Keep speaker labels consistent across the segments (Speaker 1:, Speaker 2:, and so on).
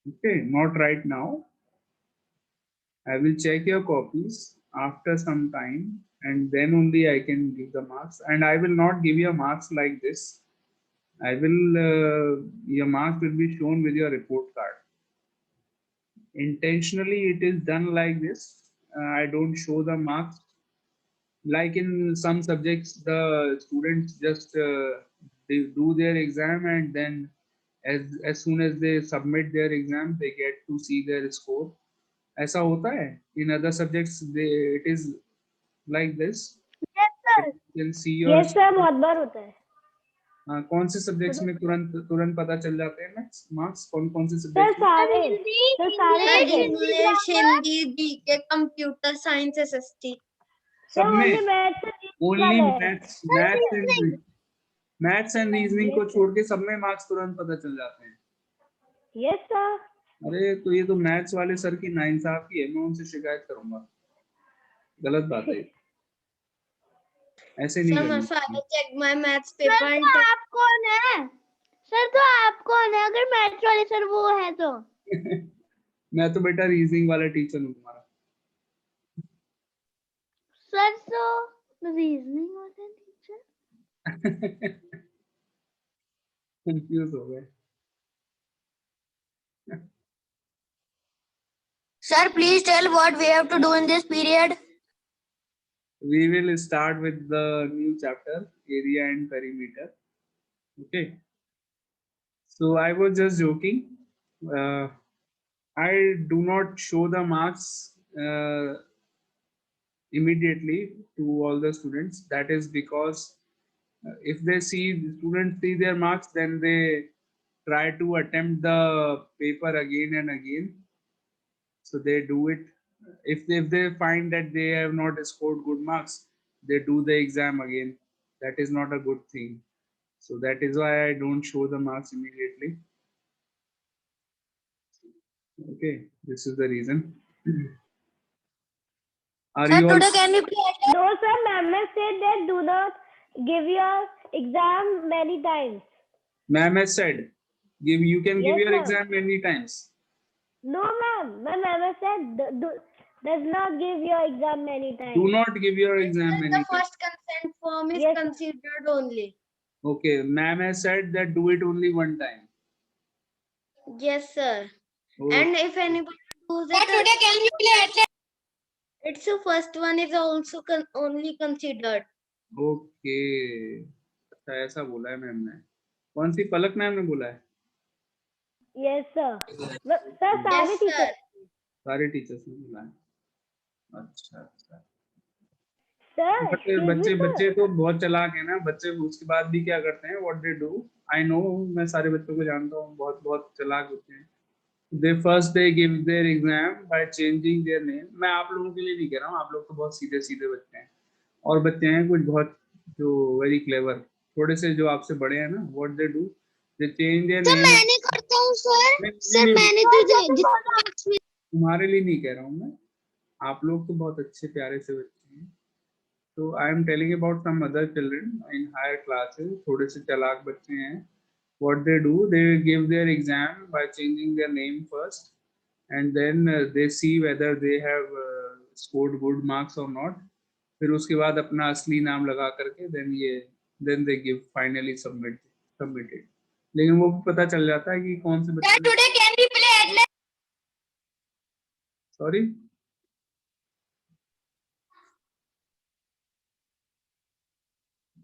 Speaker 1: Okay, not right now. I will check your copies after some time, and then only I can give the marks. And I will not give you marks like this. I will, your marks will be shown with your report card. Intentionally, it is done like this. I don't show the marks. Like in some subjects, the students just they do their exam, and then as soon as they submit their exam, they get to see their score. ऐसा होता है in other subjects, it is like this.
Speaker 2: Yes,
Speaker 1: You
Speaker 2: sir.
Speaker 1: can see your
Speaker 2: Yes, sir. बहुत बार होता है.
Speaker 1: कौन से subjects में तुरंत तुरंत पता चल जाते हैं मार्क्स? कौन कौन से
Speaker 2: सर
Speaker 1: सब्जेक्ट्स में?
Speaker 2: सारे. सर सारे
Speaker 3: English, Hindi, GK, computer science, SST.
Speaker 2: Sir
Speaker 1: सब में
Speaker 2: ओनली मैथ्स
Speaker 1: ओनली
Speaker 2: वाला है.
Speaker 1: मैथ्स एंड रीजनिंग को छोड़ के सब में मार्क्स तुरंत पता चल जाते हैं.
Speaker 2: Yes sir.
Speaker 1: अरे तो ये तो मैथ्स वाले सर की नाइंसाफी है, मैं उनसे शिकायत करूंगा. गलत बात है, ऐसे नहीं
Speaker 3: सर
Speaker 1: करना.
Speaker 3: Masala check my maths paper and
Speaker 2: आप कौन है? सर तो आप कौन है अगर मैथ्स वाले सर वो है तो?
Speaker 1: मैं तो बेटा रीजनिंग वाला टीचर हूँ तुम्हारा.
Speaker 2: सर तो रीजनिंग वाले टीचर.
Speaker 1: कंफ्यूज हो गए.
Speaker 3: Sir, please tell what we have to do in this period.
Speaker 1: We will start with the new chapter, area and perimeter. Okay, so I was just joking. I do not show the marks immediately to all the students. That is because if they see the students see their marks, then they try to attempt the paper again and again. So they do it. If they find that they have not scored good marks, they do the exam again. That is not a good thing. So that is why I don't show the marks immediately. Okay, this is the reason. Are
Speaker 3: Sir,
Speaker 1: you all
Speaker 3: today can we play?
Speaker 2: No sir, ma'am has said that do not give your exam many times.
Speaker 1: ma'am has said you can give
Speaker 2: Yes,
Speaker 1: your
Speaker 2: ma'am.
Speaker 1: exam many times?
Speaker 2: No ma'am, ma'am has said does not give your exam many times.
Speaker 1: Do not give your exam
Speaker 3: The
Speaker 1: many times.
Speaker 3: first consent form is
Speaker 2: Yes, sir.
Speaker 3: considered only.
Speaker 1: Okay, ma'am has said that do it only one time.
Speaker 3: Yes, sir.
Speaker 1: Oh,
Speaker 3: And if anybody does it, today can we play? It's the first one is also only considered.
Speaker 1: okay. अच्छा ऐसा बोला है ma'am ने. कौन सी पलक ma'am ने बोला है?
Speaker 2: Yes sir. Sir सारे
Speaker 3: Yes,
Speaker 2: टीचर.
Speaker 3: sir.
Speaker 1: सारे टीचर्स ने बोला है. अच्छा अच्छा.
Speaker 2: Sir,
Speaker 1: बच्चे
Speaker 2: excuse me,
Speaker 1: बच्चे
Speaker 2: sir.
Speaker 1: बच्चे तो बहुत चालाक है ना बच्चे. उसके बाद भी क्या करते हैं? What they do, I know. मैं सारे बच्चों को जानता हूँ, बहुत बहुत चालाक होते हैं. they give their exam by changing their name. मैं आप लोगों के लिए नहीं कह रहा हूँ, आप लोग तो बहुत सीधे सीधे बच्चे हैं. और बच्चे हैं कुछ बहुत जो वेरी क्लेवर, थोड़े से जो आपसे बड़े हैं ना. What they do, they change their name.
Speaker 3: मैंने करता हूँ सर. सर मैंने तो
Speaker 1: तुम्हारे लिए नहीं कह रहा हूँ मैं. आप लोग तो बहुत अच्छे प्यारे से बच्चे हैं. तो I am telling about some other children in higher classes. थोड़े से चालाक बच्चे हैं. What they do, they give their exam by changing their name first, and then they see whether they have scored good marks or not. फिर उसके बाद अपना असली नाम लगा करके then they give finally submitted. लेकिन वो पता चल जाता है कि कौन से बच्चे.
Speaker 3: today can we play?
Speaker 1: Sorry.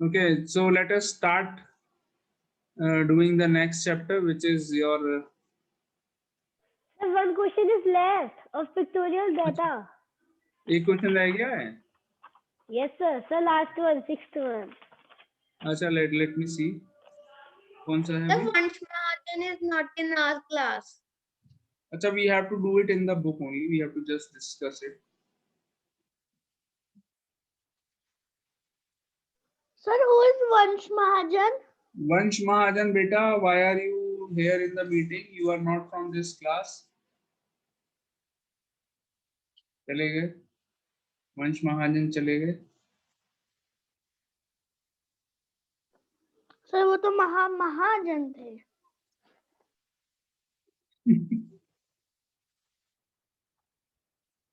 Speaker 1: Okay, so let us start doing the next chapter, which is your
Speaker 2: Sir, one question is left of pictorial data.
Speaker 1: एक क्वेश्चन रह गया है.
Speaker 2: Yes sir. Sir, last one, sixth one.
Speaker 1: अच्छा, let me see. कौन सा है
Speaker 3: The
Speaker 1: वो?
Speaker 3: Vansh Mahajan is not in our class.
Speaker 1: अच्छा, we have to do it in the book only. We have to just discuss it.
Speaker 2: Sir, who is Vansh Mahajan?
Speaker 1: Vansh Mahajan, beta, why are you here in the meeting? You are not from this class. चले गए. वंश महाजन चले गए.
Speaker 2: Sir वो तो महाजन थे.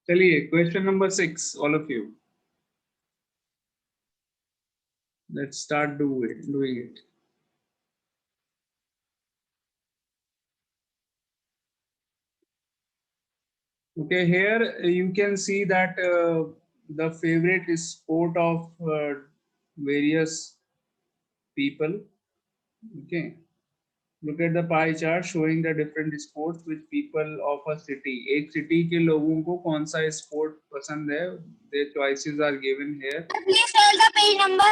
Speaker 1: चलिए question number 6, all of you. Let's start doing it. Okay, here you can see that the favorite sport of various people. Okay, look at the pie chart showing the different sports which people of a city. एक city के लोगों को कौन सा sport पसंद है? Their choices are given here.
Speaker 3: Please tell the page number.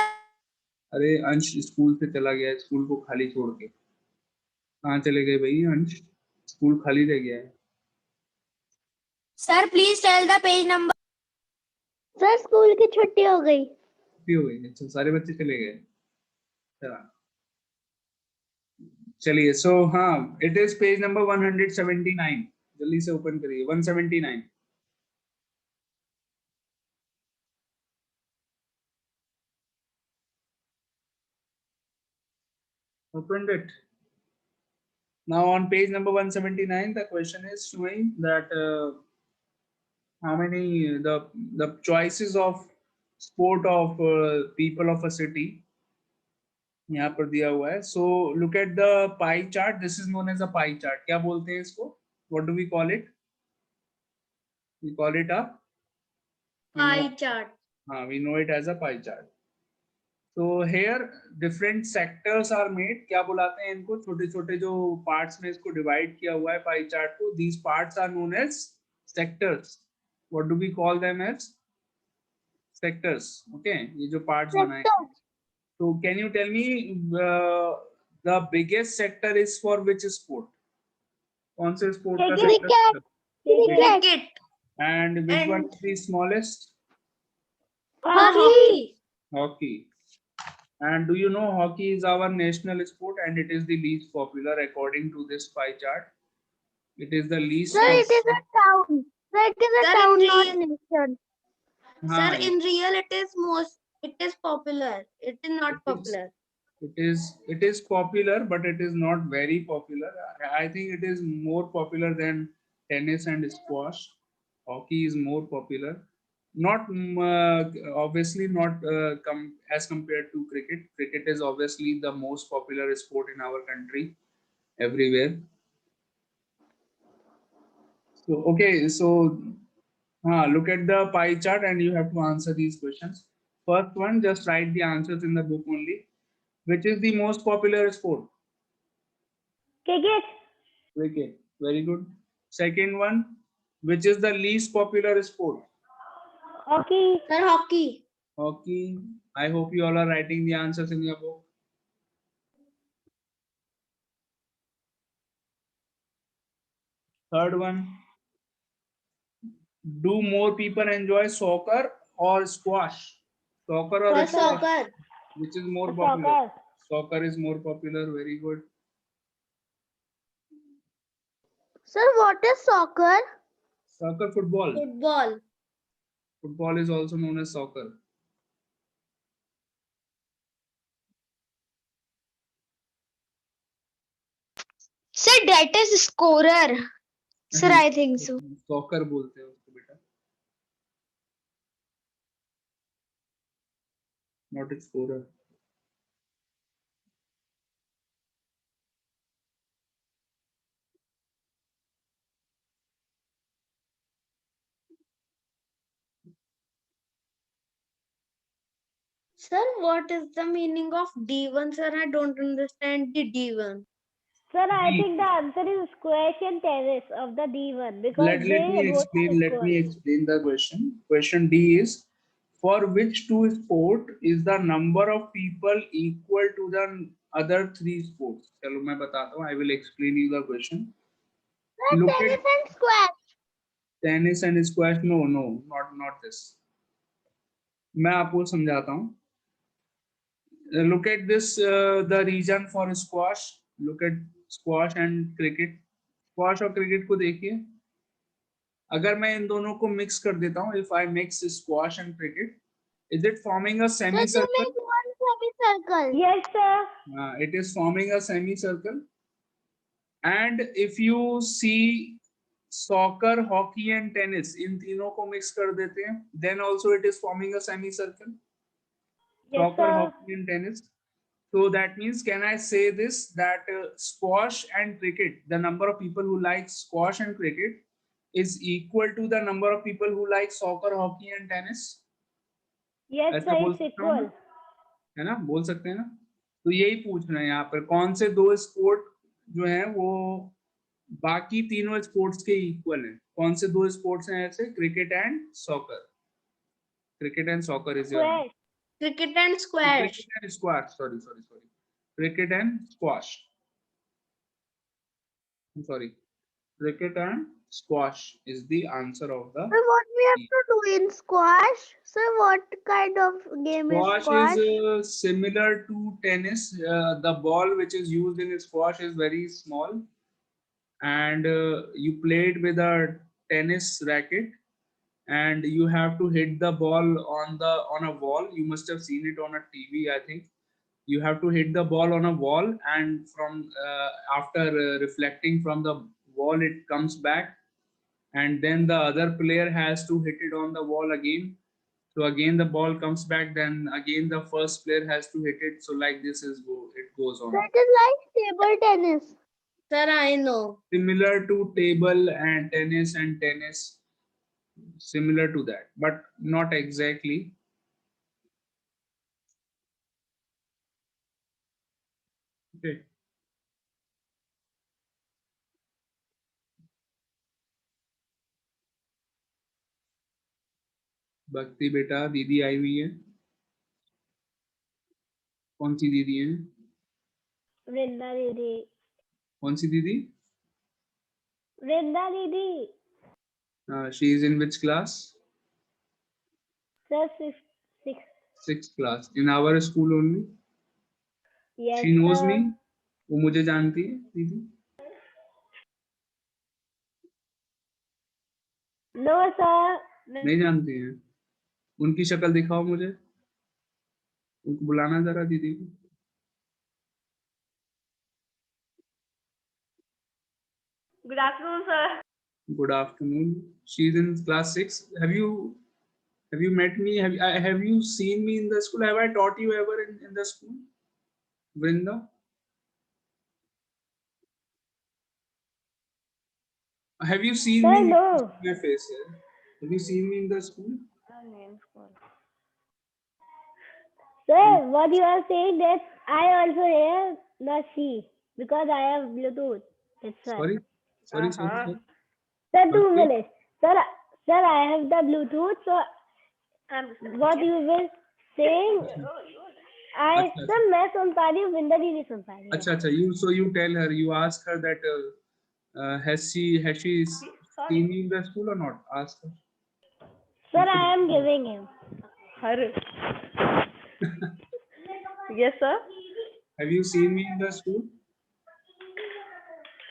Speaker 1: अरे अंश स्कूल से चला गया, स्कूल को खाली छोड़ के। कहाँ चले गए भाई अंश? स्कूल खाली रह गया है।
Speaker 3: Sir, please tell the page number.
Speaker 2: Sir school की छुट्टी हो गई।
Speaker 1: छुट्टी हो गई, अच्छा सारे बच्चे चले गए। चलिए सो हाँ, इट इज पेज नंबर 179। जल्दी से ओपन करिए 179। Opened it. Now on page number 179, the question is showing that how many the choices of sport of people of a city यहाँ पर दिया हुआ है। So look at the pie chart. This is known as a pie chart. क्या बोलते हैं इसको? What do we call it? We call it a
Speaker 3: Pie chart.
Speaker 1: we know it as a pie chart. So here different sectors are made. क्या बुलाते हैं इनको? छोटे छोटे जो parts में इसको divide किया हुआ है pie chart को. These parts are known as sectors. What do we call them as? Sectors. Okay, ये जो parts बनाए हैं. So can you tell me the biggest sector is for which sport? कौन से sport का sector?
Speaker 3: Cricket.
Speaker 1: And which one is the smallest?
Speaker 3: Hockey.
Speaker 1: Hockey. And do you know hockey is our national sport and it is the least popular according to this pie chart. It is the least.
Speaker 2: Sir, it is a town. Sir, it is a
Speaker 3: Sir,
Speaker 2: town,
Speaker 3: in
Speaker 2: not
Speaker 3: real-
Speaker 2: nation.
Speaker 3: Sir, in real it is popular. It is not popular.
Speaker 1: It is popular, but it is not very popular. I think it is more popular than tennis and squash. Hockey is more popular. Not obviously not as compared to cricket. Cricket is obviously the most popular sport in our country, everywhere. So okay, so look at the pie chart and you have to answer these questions. First one, just write the answers in the book only. Which is the most popular sport?
Speaker 2: Cricket.
Speaker 1: Cricket. Very good. Second one, which is the least popular sport?
Speaker 2: Hockey.
Speaker 3: Sir, hockey.
Speaker 1: Hockey. I hope you all are writing the answers in your book. Third one, do more people enjoy soccer or squash? Soccer or
Speaker 3: Sir,
Speaker 1: squash?
Speaker 3: soccer.
Speaker 1: Which is more popular?
Speaker 2: Soccer.
Speaker 1: Soccer is more popular. Very good.
Speaker 2: Sir, what is soccer?
Speaker 1: Soccer, football.
Speaker 3: Football.
Speaker 1: Football is also known as soccer.
Speaker 3: Sir, that is scorer. Sir, I think so.
Speaker 1: Soccer बोलते हैं उसको बेटा. Not a scorer.
Speaker 3: Sir, what is the meaning of D1? Sir, I don't understand the D1.
Speaker 2: Sir, I
Speaker 1: D.
Speaker 2: think the answer is squash and tennis of the D1 because
Speaker 1: Let me
Speaker 2: both
Speaker 1: explain.
Speaker 2: are
Speaker 1: Let me
Speaker 2: equal.
Speaker 1: explain the question. Question D is, for which two sport is the number of people equal to the other three sports? चलो मैं बताता हूँ. I will explain you the question.
Speaker 2: Sir,
Speaker 1: Look
Speaker 2: tennis
Speaker 1: at
Speaker 2: and squash.
Speaker 1: tennis and squash. No, not this. मैं आपको समझाता हूँ. Look at this. The reason for squash. Look at squash and cricket. Squash और cricket को देखिए. अगर मैं इन दोनों को मिक्स कर देता हूँ, if I mix squash and cricket, is it forming a
Speaker 2: Sir, they
Speaker 1: semicircle?
Speaker 2: make one semicircle. Yes, sir.
Speaker 1: It is forming a semicircle. And if you see soccer, hockey and tennis, इन तीनों को mix कर देते हैं, then also it is forming a semicircle.
Speaker 2: Yes,
Speaker 1: Soccer,
Speaker 2: sir.
Speaker 1: hockey and tennis. So that means, can I say this, that squash and cricket, the number of people who like squash and cricket is equal to the number of people who like soccer, hockey and tennis?
Speaker 2: Yes,
Speaker 1: ऐसा
Speaker 2: sir.
Speaker 1: बोल
Speaker 2: It's
Speaker 1: सकता हूँ
Speaker 2: equal.
Speaker 1: मैं? है ना, बोल सकते हैं ना? तो यही पूछना है यहाँ पर, कौन से दो स्पोर्ट जो हैं वो बाकी तीनों स्पोर्ट्स के इक्वल हैं? कौन से दो स्पोर्ट्स हैं ऐसे? Cricket and soccer. Cricket and soccer is your
Speaker 2: Square.
Speaker 3: Cricket and squash.
Speaker 1: Cricket and squash. Sorry. Cricket and squash. Sorry. Cricket and squash is the answer of the.
Speaker 3: So what we have to do in squash? So what kind of game is
Speaker 1: Squash
Speaker 3: squash?
Speaker 1: is similar to tennis. The ball which is used in squash is very small, and you play it with a tennis racket, and you have to hit the ball on a wall. You must have seen it on a TV, I think. You have to hit the ball on a wall, and from after reflecting from the wall, it comes back, and then the other player has to hit it on the wall again. So again the ball comes back, then again the first player has to hit it. So like this is it goes on.
Speaker 3: That is like table tennis. Sir, I know.
Speaker 1: Similar to table and tennis, similar to that, but not exactly. Okay. भक्ति बेटा, दीदी आई हुई है. कौन सी दीदी है?
Speaker 2: Vrinda Didi.
Speaker 1: कौन सी दीदी?
Speaker 2: Vrinda Didi.
Speaker 1: She is in which class?
Speaker 2: Sir, sixth.
Speaker 1: 6th class. In our school only.
Speaker 2: Yes,
Speaker 1: She knows
Speaker 2: sir.
Speaker 1: me. वो मुझे जानती है दीदी.
Speaker 2: No, sir.
Speaker 1: नहीं जानती है. उनकी शक्ल दिखाओ मुझे. उनको बुलाना जरा दीदी को.
Speaker 2: Good afternoon, sir.
Speaker 1: Good afternoon. She's in class 6. Have you met me? Have you seen me in the school? Have I taught you ever in the school, Vrinda? Have you seen
Speaker 2: Sir,
Speaker 1: me?
Speaker 2: no.
Speaker 1: My face here. Have you seen me in the school?
Speaker 2: Sir, what you are saying that I also hear not see because I have Bluetooth. That's why.
Speaker 1: Sorry.
Speaker 2: Sir, 2 minutes. Sir, I have the Bluetooth. So what you were saying, sir, मैं सुन पा रही हूँ, विंदा दी नहीं सुन पा रही है.
Speaker 1: अच्छा. You tell her. You ask her that has she seen me in the school or not? Ask her.
Speaker 2: Sir, I am giving him. Yes, sir.
Speaker 1: Have you seen me in the school?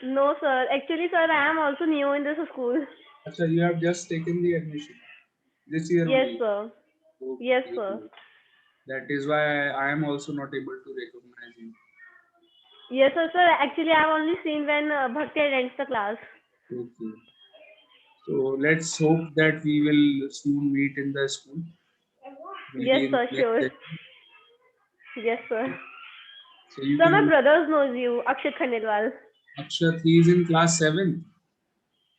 Speaker 2: No, sir. Actually, sir, I am also new in this school.
Speaker 1: Achha, you have just taken the admission this year.
Speaker 2: Yes,
Speaker 1: only.
Speaker 2: sir.
Speaker 1: Okay.
Speaker 2: Yes, sir.
Speaker 1: That is why I am also not able to recognize you.
Speaker 2: Yes, sir. Actually, I have only seen when Bhakti attends the class.
Speaker 1: Okay. So let's hope that we will soon meet in the school.
Speaker 2: Yes, sir. Sure.
Speaker 1: Session.
Speaker 2: Yes, sir.
Speaker 1: So you
Speaker 2: Sir, my
Speaker 1: can.
Speaker 2: brother knows you, Akshat Khandelwal.
Speaker 1: Akshat, he is in class 7.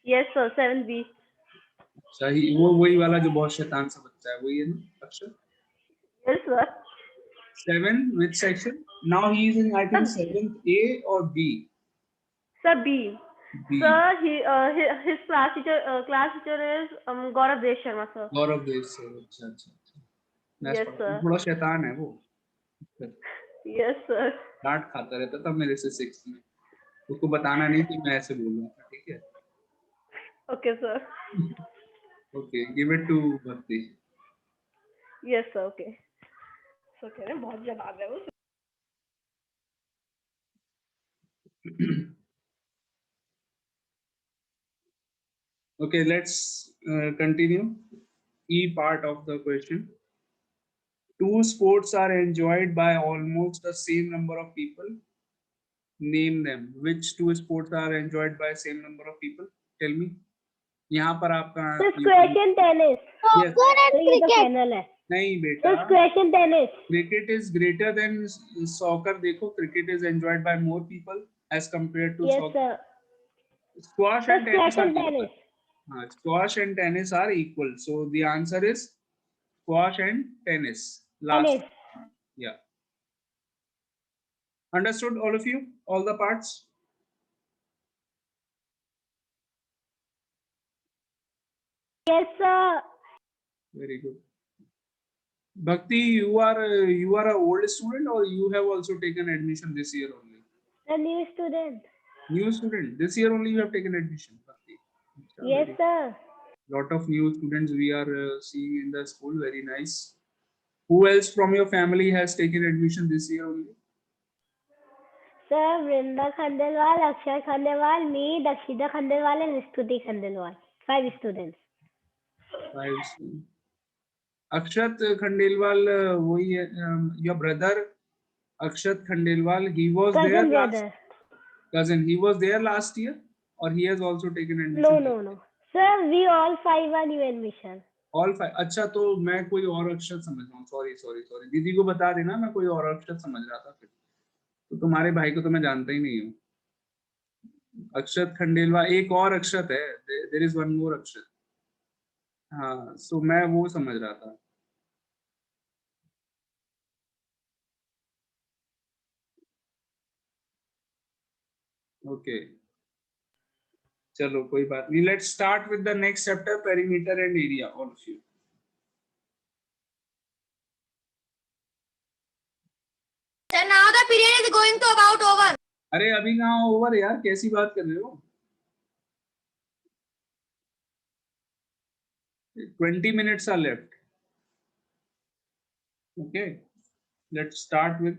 Speaker 2: Yes, sir. 7B.
Speaker 1: सही, वो वही वाला जो बहुत शैतान सा बच्चा है, वही है ना अक्षर?
Speaker 2: Yes, sir.
Speaker 1: 7, which section? Now he is in, I think, 7th A or B.
Speaker 2: Sir, B.
Speaker 1: B.
Speaker 2: Sir, his class teacher is Gaurav Dev Sharma, sir.
Speaker 1: Gaurav Dev sir. अच्छा.
Speaker 2: Yes, sir.
Speaker 1: थोड़ा शैतान है वो.
Speaker 2: Yes, sir.
Speaker 1: डांट खाता रहता था मेरे से 6th में. उसको बताना नहीं कि मैं ऐसे बोल रहा था, ठीक है?
Speaker 2: Okay, sir.
Speaker 1: Okay, give it to Bhakti.
Speaker 2: Yes, sir. Okay. So, okay, बहुत जवाब है वो.
Speaker 1: Okay, let's continue. E part of the question. 2 sports are enjoyed by almost the same number of people. Name them. Which 2 sports are enjoyed by same number of people? Tell me. यहाँ पर आपका
Speaker 2: sir squash tennis.
Speaker 1: Yes.
Speaker 2: तो ये तो final है।
Speaker 1: नहीं
Speaker 2: sir
Speaker 1: बेटा,
Speaker 2: squash tennis.
Speaker 1: cricket is greater than soccer. देखो, cricket is enjoyed by more people as compared to
Speaker 2: yes
Speaker 1: soccer.
Speaker 2: Sir.
Speaker 1: Squash
Speaker 2: sir
Speaker 1: and tennis
Speaker 2: squash
Speaker 1: are equal.
Speaker 2: Tennis.
Speaker 1: Squash and tennis are equal. So the answer is squash and tennis. Last.
Speaker 2: Tennis.
Speaker 1: Yeah. Understood, all of you? All the parts?
Speaker 2: Yes sir.
Speaker 1: Very good. Bhakti, you are a old student, or you have also taken admission this year only?
Speaker 2: A new student.
Speaker 1: New student. This year only you have taken admission, Bhakti.
Speaker 2: Yes sir.
Speaker 1: Lot of new students we are seeing in the school. Very nice. Who else from your family has taken admission this year only?
Speaker 2: Sir, Vrinda Khandelwal, Akshay Khandelwal, me, Dakshita Khandelwal, and Stuti Khandelwal. 5 students.
Speaker 1: 5 students. Akshat Khandelwal, वही है, your brother Akshat Khandelwal, he was
Speaker 2: Cousin
Speaker 1: there
Speaker 2: brother.
Speaker 1: last. Cousin, he was there last year, or he has also taken admission?
Speaker 2: No. Sir, we all 5 are new admission.
Speaker 1: All 5. अच्छा, तो मैं कोई और अक्षर समझ रहा हूँ. सॉरी. दीदी को बता देना, मैं कोई और अक्षर समझ रहा था फिर. तो तुम्हारे भाई को तो मैं जानता ही नहीं हूँ. अक्षत खंडेलवाल, एक और अक्षत है. देयर इज वन मोर अक्षत. हाँ, सो मैं वो समझ रहा था. ओके, चलो कोई बात नहीं. Let's start with the next chapter, perimeter and area. All of you.
Speaker 3: Sir, now the period is going to about over.
Speaker 1: अरे अभी कहाँ ओवर यार, कैसी बात कर रहे हो? 20 minutes are left. Okay, let's start with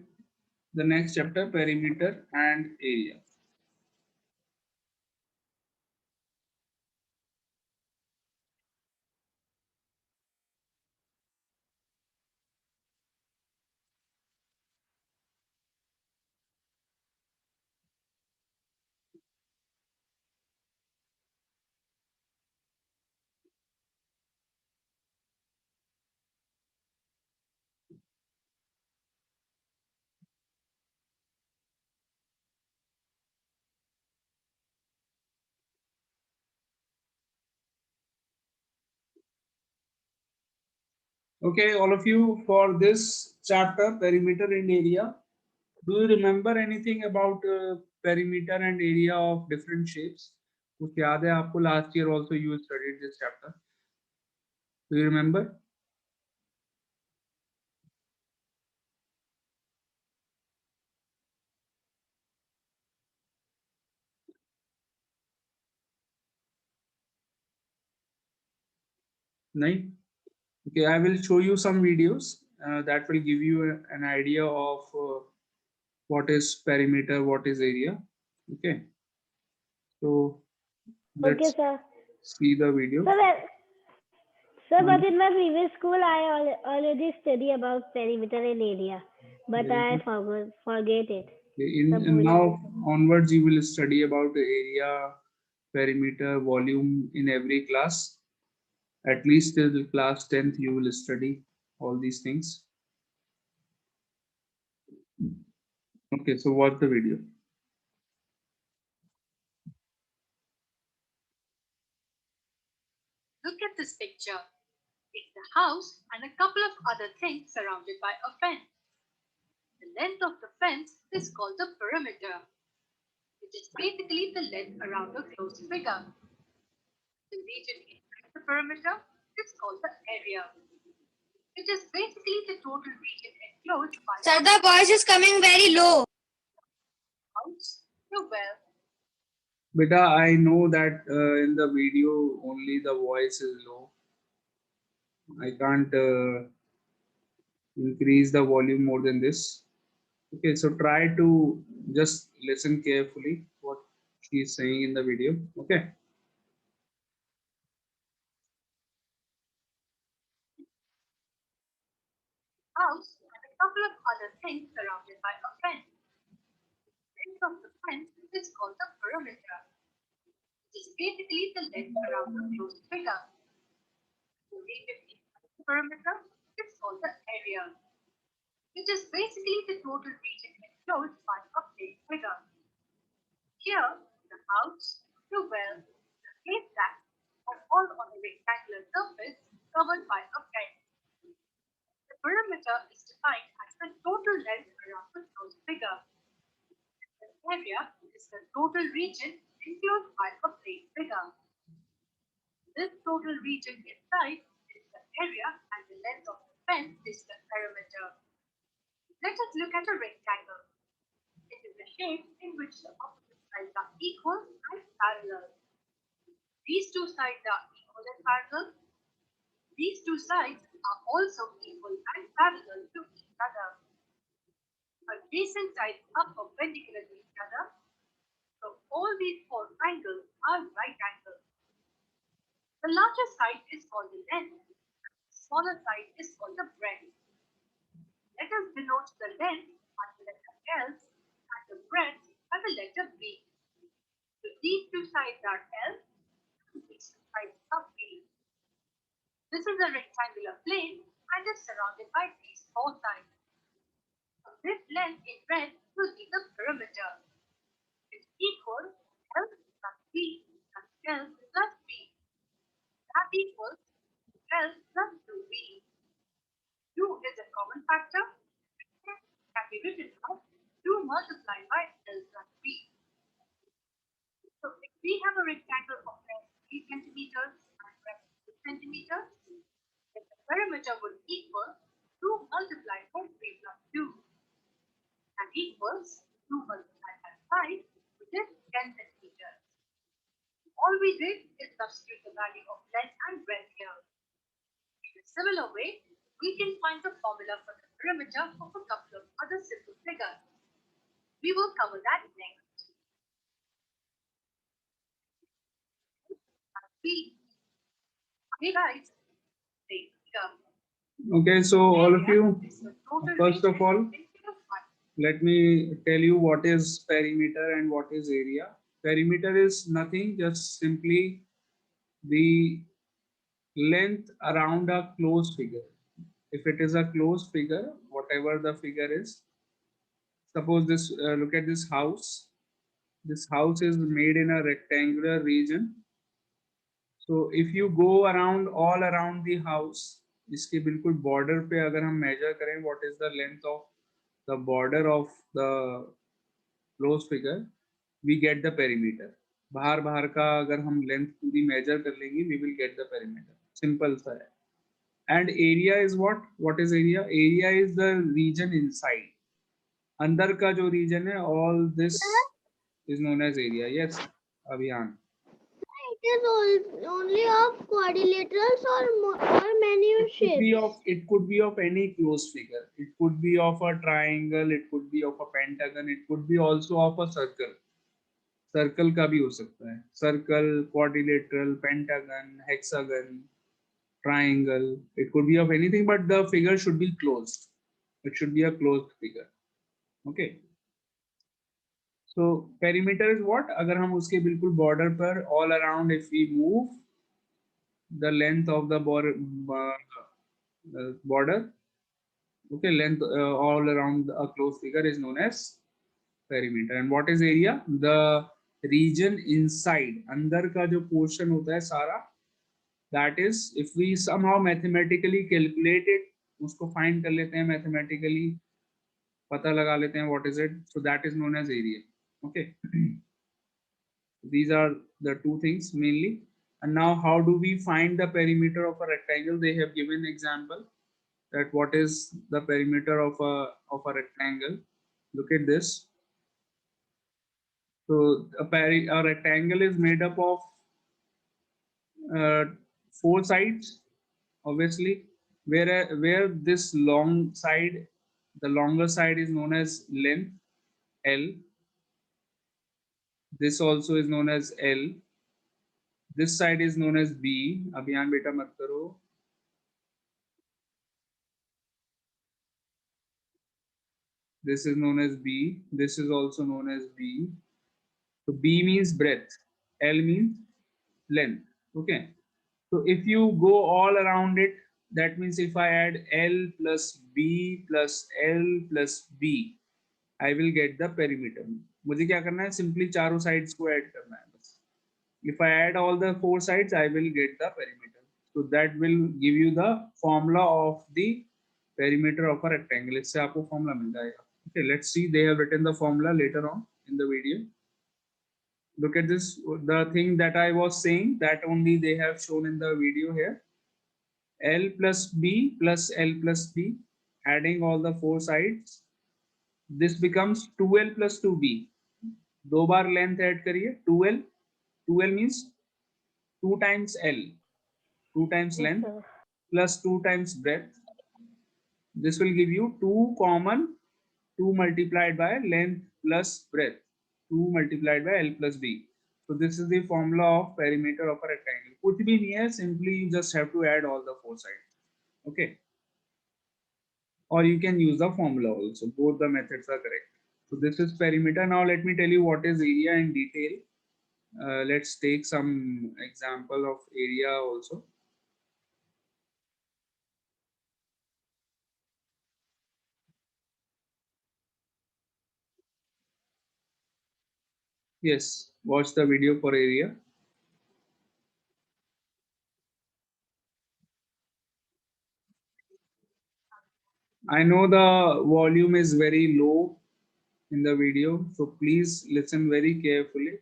Speaker 1: the next chapter, perimeter and area. Okay, all of you, for this chapter, perimeter and area, do you remember anything about perimeter and area of different shapes? कुछ याद है आपको? Last year also you studied this chapter. Do you remember? नहीं? Okay, I will show you some videos that will give you an idea of what is perimeter, what is area. Okay, so
Speaker 2: Okay,
Speaker 1: let's
Speaker 2: sir.
Speaker 1: see the video.
Speaker 2: Sir, but in my previous school, I already study about perimeter and area, but I forget it.
Speaker 1: Now onwards, you will study about the area, perimeter, volume in every class. At least till class 10th, you will study all these things. Okay, so watch the video.
Speaker 4: Look at this picture. It's a house and a couple of other things surrounded by a fence. The length of the fence is called the perimeter, which is basically the length around a closed figure. The region inside the perimeter is called the area, which is basically the total region enclosed by
Speaker 3: Sir, the voice is coming very low.
Speaker 4: house. So well,
Speaker 1: Beta, I know that in the video only the voice is low. I can't increase the volume more than this. Okay, so try to just listen carefully what she is saying in the video. Okay.
Speaker 4: house and a couple of other things surrounded by a fence. The length of the fence is called the perimeter, which is basically the length around the closed figure. The region inside the perimeter is called the area, which is basically the total region enclosed by a plane figure. Here, the house, the well, the haystack are all on a rectangular surface covered by a fence. The perimeter is defined as the total length around the closed figure. The area is the total region enclosed by a plane figure. This total region inside is the area and the length of the fence is the perimeter. Let us look at a rectangle. It is a shape in which the opposite sides are equal and parallel. These two sides are equal and parallel. These two sides are also equal and parallel to each other. Adjacent sides are perpendicular to each other. So all these four angles are right angles. The larger side is called the length. The smaller side is called the breadth. Let us denote the length by the letter L and the breadth by the letter B. So these two sides are L and these two sides are B. This is a rectangular plane and is surrounded by these four sides. So this length in red will be the perimeter. It's equal L plus B plus L plus B. That equals L plus 2B. 2 is a common factor. Can be written as 2 multiplied by L plus B. So if we have a rectangle of length 3 centimeters and breadth 2 centimeters, then the perimeter would equal 2 multiplied by 3 plus 2 and equals 2 multiplied by 5, which is 10 centimeters. All we did is substitute the value of length and breadth here. In a similar way, we can find the formula for the perimeter of a couple of other simple figures. We will cover that next. Hey guys, stay here.
Speaker 1: Okay, so all of you,
Speaker 4: Area is the total
Speaker 1: first of
Speaker 4: region
Speaker 1: all,
Speaker 4: in figure 1.
Speaker 1: let me tell you what is perimeter and what is area. Perimeter is nothing, just simply the length around a closed figure. If it is a closed figure, whatever the figure is, suppose this, look at this house. This house is made in a rectangular region. So if you go around all around the house, इसके बिल्कुल border पे अगर हम measure करें what is the length of the border of the closed figure, we get the perimeter. बाहर बाहर का अगर हम length पूरी measure कर लेंगे, we will get the perimeter. Simple सा है. And area is what? What is area? Area is the region inside. अंदर का जो region है, all this is known as area. Yes, Abhiyan.
Speaker 3: It is only of quadrilaterals or many shapes.
Speaker 1: It could be of any closed figure. It could be of a triangle. It could be of a pentagon. It could be also of a circle. Circle का भी हो सकता है. Circle, quadrilateral, pentagon, hexagon, triangle. It could be of anything, but the figure should be closed. It should be a closed figure. Okay. So perimeter is what? अगर हम उसके बिल्कुल border पर all around if we move the length of the border, okay, length all around a closed figure is known as perimeter. And what is area? The region inside, अंदर का जो portion होता है सारा, that is if we somehow mathematically calculate it, उसको find कर लेते हैं mathematically, पता लगा लेते हैं what is it, so that is known as area. Okay. These are the two things mainly. And now how do we find the perimeter of a rectangle? They have given example that what is the perimeter of a rectangle. Look at this. So a rectangle is made up of 4 sides, obviously, where this long side, the longer side is known as length, L. This also is known as L. This side is known as B. Abhiyan beta mat karo. This is known as B. This is also known as B. So B means breadth. L means length. Okay, so if you go all around it, that means if I add L plus B plus L plus B, I will get the perimeter. मुझे क्या करना है, simply चारों sides को add करना है बस. If I add all the four sides, I will get the perimeter. So that will give you the formula of the perimeter of a rectangle. इससे आपको formula मिल जाएगा. Okay, let's see. They have written the formula later on in the video. Look at this. The thing that I was saying, that only they have shown in the video here. L plus B plus L plus B, adding all the four sides. This becomes 2L plus 2B. दो बार length add करिए 2L. 2L means 2 times L, 2 times
Speaker 2: Yes,
Speaker 1: length
Speaker 2: sir.
Speaker 1: plus 2 times breadth. This will give you 2 common, 2 multiplied by length plus breadth, 2 multiplied by L plus B. So this is the formula of perimeter of a rectangle. कुछ भी नहीं है, simply you just have to add all the four sides. Okay, or you can use the formula also. Both the methods are correct. So this is perimeter. Now let me tell you what is area in detail. Let's take some example of area also. Yes, watch the video for area. I know the volume is very low in the video, so please listen very carefully.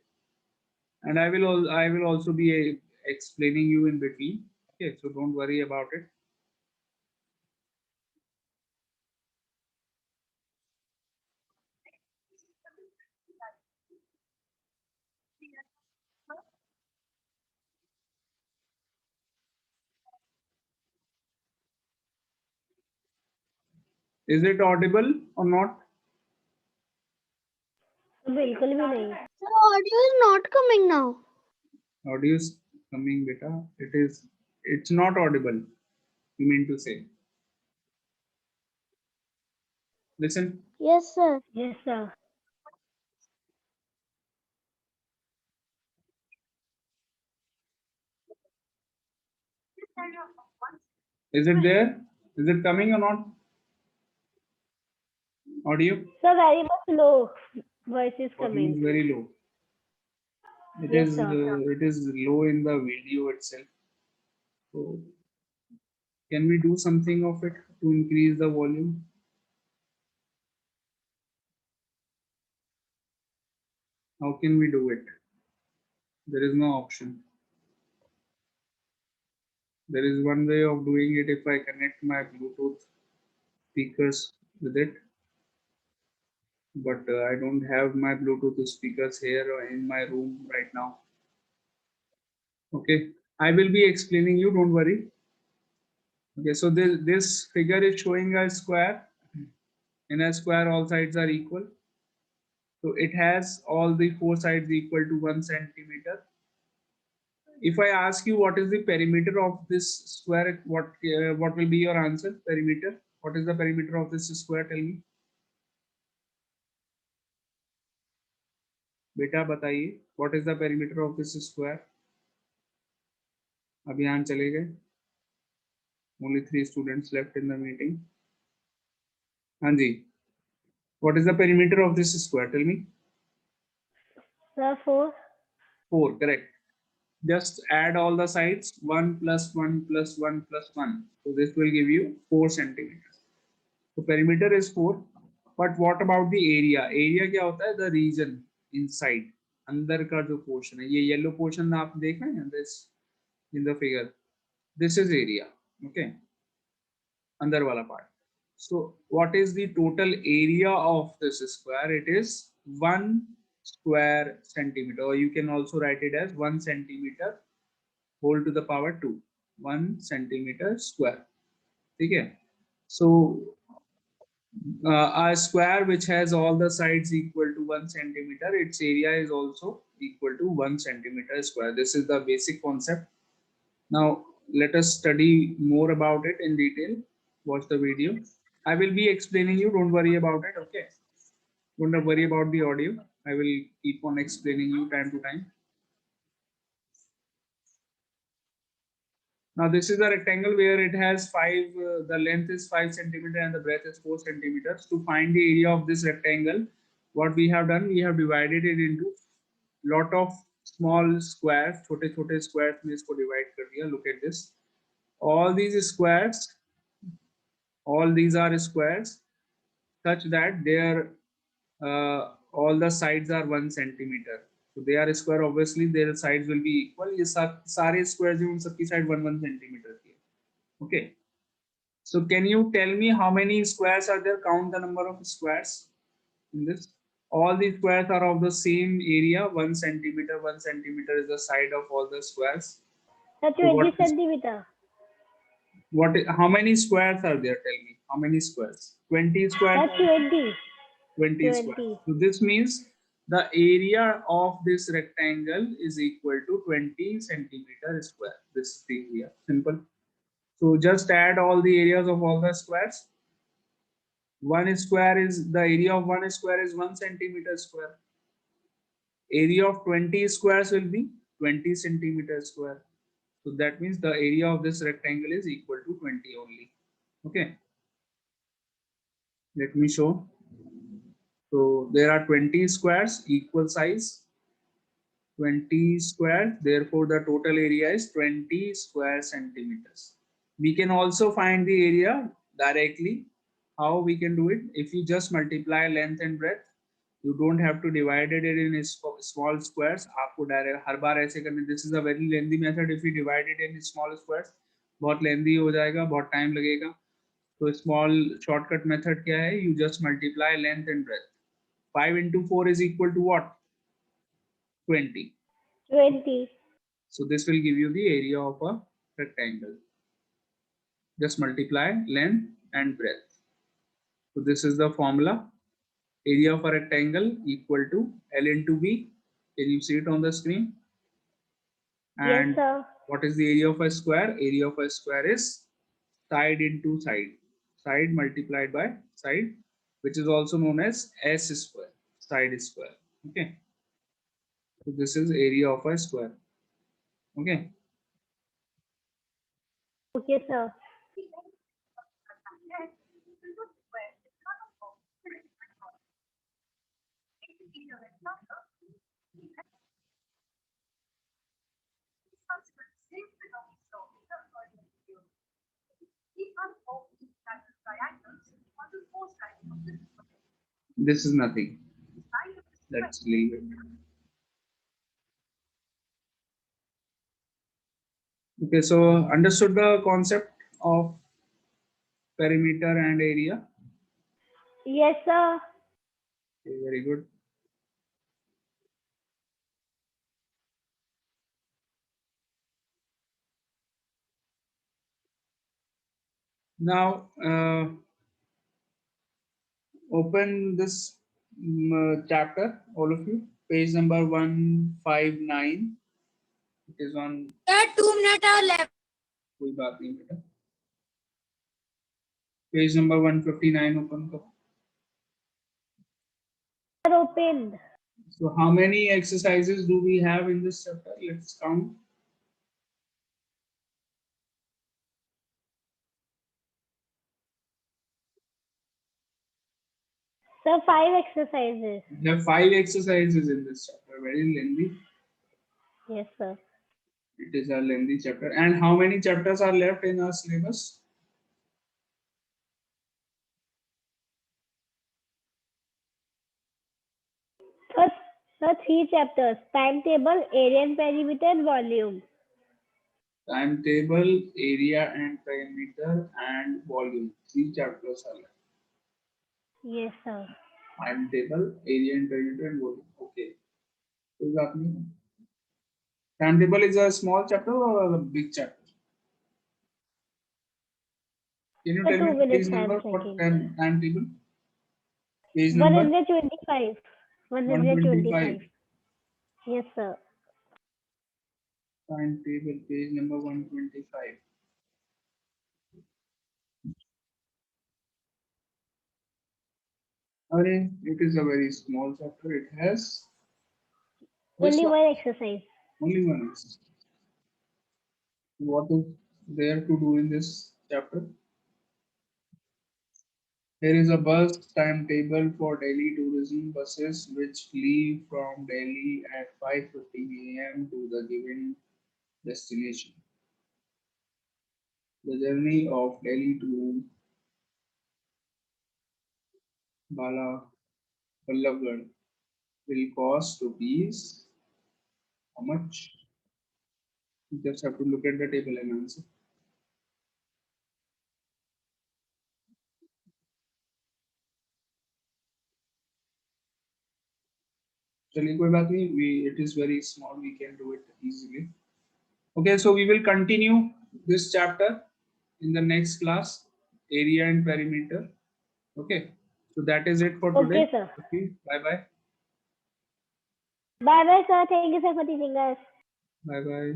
Speaker 1: And I will also be explaining you in between. Okay, so don't worry about it. Is it audible or not?
Speaker 2: बिल्कुल भी नहीं.
Speaker 3: Sir, audio is not coming now.
Speaker 1: Audio is coming, beta. It's not audible. You mean to say? Listen.
Speaker 3: Yes, sir.
Speaker 2: Yes, sir.
Speaker 1: Is it there? Is it coming or not? Audio?
Speaker 2: Sir, very much low voice is
Speaker 1: Audio
Speaker 2: coming.
Speaker 1: is very low. It
Speaker 2: Yes,
Speaker 1: is
Speaker 2: sir.
Speaker 1: it is low in the video itself. So can we do something of it to increase the volume? How can we do it? There is no option. There is one way of doing it if I connect my Bluetooth speakers with it. But I don't have my Bluetooth speakers here in my room right now. Okay, I will be explaining you, don't worry. Okay, so this figure is showing a square. In a square, all sides are equal. So it has all the four sides equal to 1 centimeter. If I ask you what is the perimeter of this square, what will be your answer? Perimeter. What is the perimeter of this square? Tell me. बेटा बताइए, what is the perimeter of this square? अभियान चले गए. Only 3 students left in the meeting. हाँ जी. What is the perimeter of this square? Tell me.
Speaker 2: Sir, 4.
Speaker 1: 4, correct. Just add all the sides. 1 plus 1 plus 1 plus 1. So this will give you 4 centimeters. So perimeter is 4. But what about the area? Area क्या होता है? The region inside. अंदर का जो portion है. ये yellow portion आप देख रहे हैं? This in the figure. This is area. Okay. अंदर वाला part. So what is the total area of this square? It is 1 square centimeter, or you can also write it as 1 centimeter whole to the power 2. 1 centimeter square. Okay. So a square which has all the sides equal to 1 centimeter, its area is also equal to 1 centimeter square. This is the basic concept. Now let us study more about it in detail. Watch the video. I will be explaining you, don't worry about it. Okay, don't worry about the audio. I will keep on explaining you time to time. Now this is a rectangle where it has the length is 5 centimeter and the breadth is 4 centimeters. To find the area of this rectangle, what we have done, we have divided it into lot of small squares, छोटे-छोटे squares में इसको divide कर दिया. Look at this. All these squares, all these are squares such that their all the sides are 1 centimeter. So they are square, obviously their sides will be equal. ये सारे squares हैं उन सबकी side 1 centimeter की. Okay. So can you tell me how many squares are there? Count the number of squares in this. All the squares are of the same area, 1 centimeter. 1 centimeter is the side of all the squares.
Speaker 2: Sir,
Speaker 1: So
Speaker 2: 20 centimeter.
Speaker 1: How many squares are there? Tell me. How many squares? 20 squares.
Speaker 2: Sir, 20.
Speaker 1: 20 squares. So this means the area of this rectangle is equal to 20 centimeter square. This thing here. Simple. So just add all the areas of all the squares. The area of 1 square is 1 centimeter square. Area of 20 squares will be 20 centimeter square. So that means the area of this rectangle is equal to 20 only. Okay. Let me show. So there are 20 squares, equal size. 20 squares, therefore the total area is 20 square centimeters. We can also find the area directly. How we can do it? If you just multiply length and breadth, you don't have to divide it in small squares. आपको direct हर बार ऐसे करने. This is a very lengthy method. If you divide it in small squares, बहुत lengthy हो जाएगा, बहुत time लगेगा. So small shortcut method क्या है? You just multiply length and breadth. 5 into 4 is equal to what? 20.
Speaker 2: 20.
Speaker 1: So this will give you the area of a rectangle. Just multiply length and breadth. So this is the formula. Area of a rectangle equal to L into B. Can you see it on the screen? And
Speaker 2: Yes, sir.
Speaker 1: what is the area of a square? Area of a square is side into side. Side multiplied by side, which is also known as S square. Side square. Okay. So this is area of a square. Okay.
Speaker 2: Okay, sir.
Speaker 1: This is nothing. Let's leave it. Okay, so understood the concept of perimeter and area?
Speaker 2: Yes, sir.
Speaker 1: Okay, very good. Now, open this chapter, all of you, page number 159. It is on.
Speaker 3: 2 minutes are left.
Speaker 1: कोई बात नहीं बेटा. Page number 159 open करो.
Speaker 2: Sir, opened.
Speaker 1: So how many exercises do we have in this chapter? Let's count.
Speaker 2: Sir, 5 exercises.
Speaker 1: We have 5 exercises in this chapter. Very lengthy.
Speaker 2: Yes, sir.
Speaker 1: It is a lengthy chapter. And how many chapters are left in our syllabus?
Speaker 2: Sir, 3 chapters. Timetable, area and perimeter, and volume.
Speaker 1: Timetable, area and perimeter, and volume. 3 chapters are left.
Speaker 2: Yes, sir.
Speaker 1: Timetable, area and perimeter, and volume. Okay. कोई बात नहीं. Timetable is a small chapter or a big chapter? Can you
Speaker 2: Sir,
Speaker 1: tell
Speaker 2: 2
Speaker 1: me
Speaker 2: minutes
Speaker 1: page
Speaker 2: I am
Speaker 1: number for
Speaker 2: checking.
Speaker 1: timetable? Page number
Speaker 2: 125. 125. Yes, sir.
Speaker 1: Timetable, page number 125. Arey, it is a very small chapter. It has
Speaker 2: Only one exercise.
Speaker 1: only one exercise. What is there to do in this chapter? Here is a bus timetable for Delhi tourism buses which leave from Delhi at 5:50 a.m. to the given destination. The journey of Delhi to Ballabgarh will cost rupees. How much? You just have to look at the table and answer. चलिए कोई बात नहीं, it is very small, we can do it easily. Okay, so we will continue this chapter in the next class, area and perimeter. Okay, so that is it for today.
Speaker 2: Okay, sir.
Speaker 1: Okay, bye bye.
Speaker 2: Bye bye, sir. Thank you, sir, for teaching us.
Speaker 1: Bye bye.